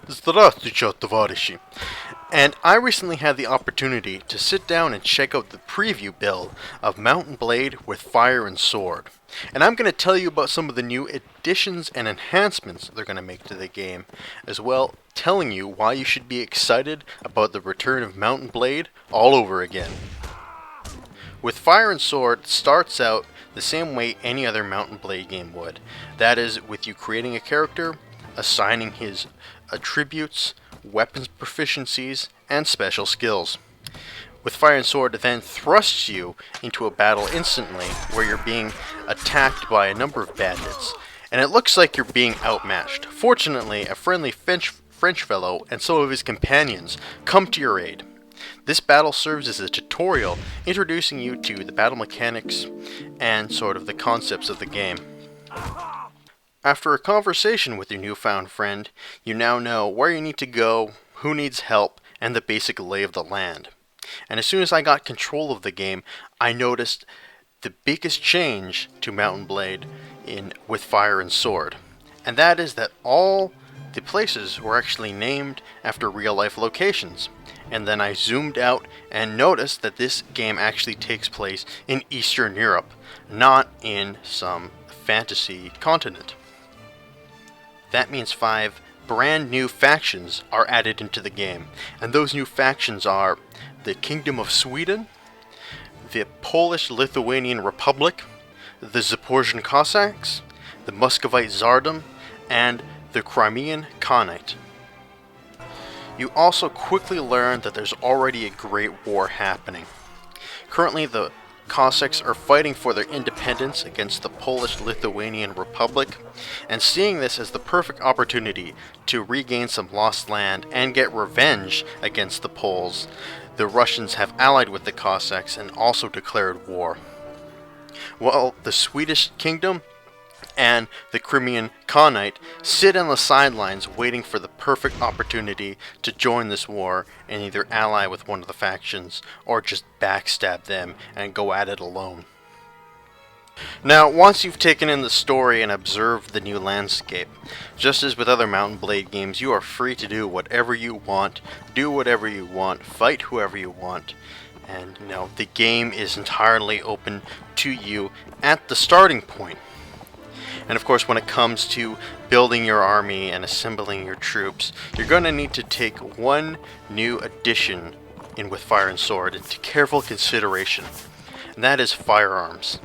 Здравствуйте, товарищи. And I recently had the opportunity to sit down and check out the preview build of Mountain Blade with Fire and Sword. And I'm going to tell you about some of the new additions and enhancements they're going to make to the game, as well telling you why you should be excited about the return of Mountain Blade all over again. With Fire and Sword starts out the same way any other Mountain Blade game would. That is, with you creating a character, assigning his attributes, weapons proficiencies, and special skills. With Fire and Sword, it then thrusts you into a battle instantly where you're being attacked by a number of bandits, and it looks like you're being outmatched. Fortunately, a friendly French fellow and some of his companions come to your aid. This battle serves as a tutorial introducing you to the battle mechanics and sort of the concepts of the game. After a conversation with your newfound friend, you now know where you need to go, who needs help, and the basic lay of the land. And as soon as I got control of the game, I noticed the biggest change to Mountain Blade with Fire and Sword. And that is that all the places were actually named after real-life locations. And then I zoomed out and noticed that this game actually takes place in Eastern Europe, not in some fantasy continent. That means 5 brand new factions are added into the game, and those new factions are the Kingdom of Sweden, the Polish-Lithuanian Republic, the Zaporozhian Cossacks, the Muscovite Tsardom, and the Crimean Khanate. You also quickly learn that there's already a great war happening. Currently, the Cossacks are fighting for their independence against the Polish-Lithuanian Republic, and seeing this as the perfect opportunity to regain some lost land and get revenge against the Poles, the Russians have allied with the Cossacks and also declared war. While the Swedish kingdom and the Crimean Khanate sit on the sidelines waiting for the perfect opportunity to join this war and either ally with one of the factions or just backstab them and go at it alone. Now, once you've taken in the story and observed the new landscape, just as with other Mountain Blade games, you are free to do whatever you want, do whatever you want, fight whoever you want, and the game is entirely open to you at the starting point. And of course, when it comes to building your army and assembling your troops, you're going to need to take one new addition in with Fire and Sword into careful consideration, and that is firearms.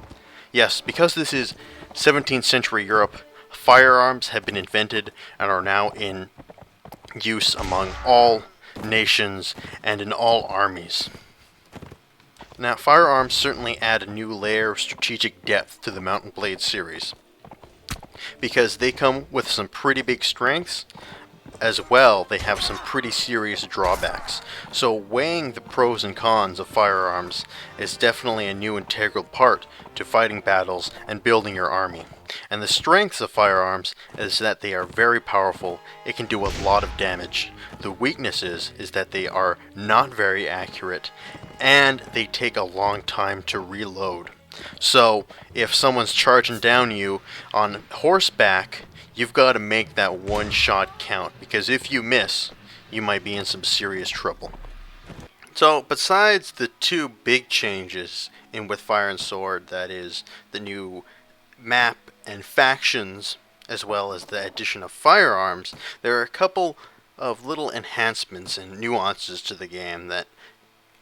Yes, because this is 17th century Europe, firearms have been invented and are now in use among all nations and in all armies. Now, firearms certainly add a new layer of strategic depth to the Mountain Blade series, because they come with some pretty big strengths. As well, they have some pretty serious drawbacks. So weighing the pros and cons of firearms is definitely a new integral part to fighting battles and building your army. And the strengths of firearms is that they are very powerful. It can do a lot of damage. The weaknesses is that they are not very accurate and they take a long time to reload. So if someone's charging down you on horseback, you've got to make that one shot count, because if you miss, you might be in some serious trouble. So besides the two big changes in with Fire and Sword, that is the new map and factions, as well as the addition of firearms, there are a couple of little enhancements and nuances to the game that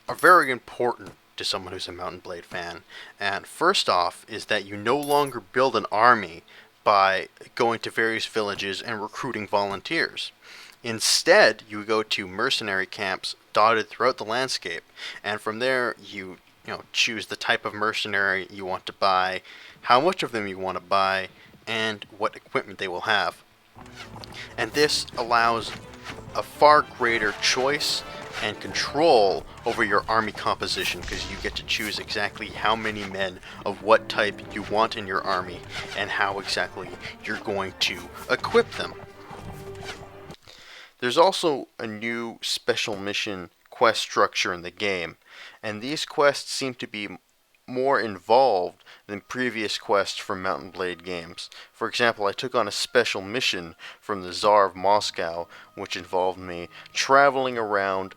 are very important to someone who's a Mountain Blade fan. And first off is that you no longer build an army by going to various villages and recruiting volunteers. Instead, you go to mercenary camps dotted throughout the landscape, and from there you choose the type of mercenary you want to buy, how much of them you want to buy, and what equipment they will have. And this allows a far greater choice and control over your army composition, because you get to choose exactly how many men of what type you want in your army and how exactly you're going to equip them. There's also a new special mission quest structure in the game, and these quests seem to be more involved than previous quests from Mountain Blade games. For example, I took on a special mission from the Tsar of Moscow, which involved me traveling around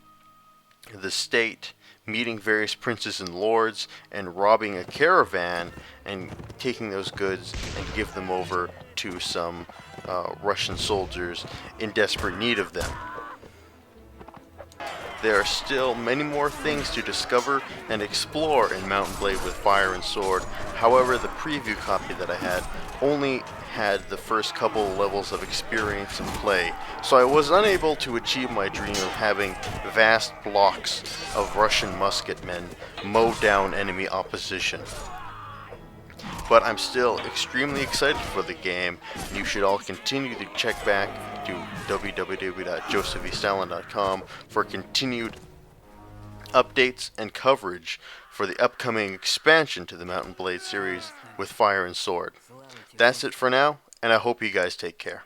the state, meeting various princes and lords, and robbing a caravan and taking those goods and give them over to some Russian soldiers in desperate need of them. There are still many more things to discover and explore in Mountain Blade with Fire and Sword. However, the preview copy that I had only had the first couple levels of experience and play, so I was unable to achieve my dream of having vast blocks of Russian musketmen mow down enemy opposition. But I'm still extremely excited for the game, and you should all continue to check back to www.josephestalin.com for continued updates and coverage for the upcoming expansion to the Mountain Blade series with Fire and Sword. That's it for now, and I hope you guys take care.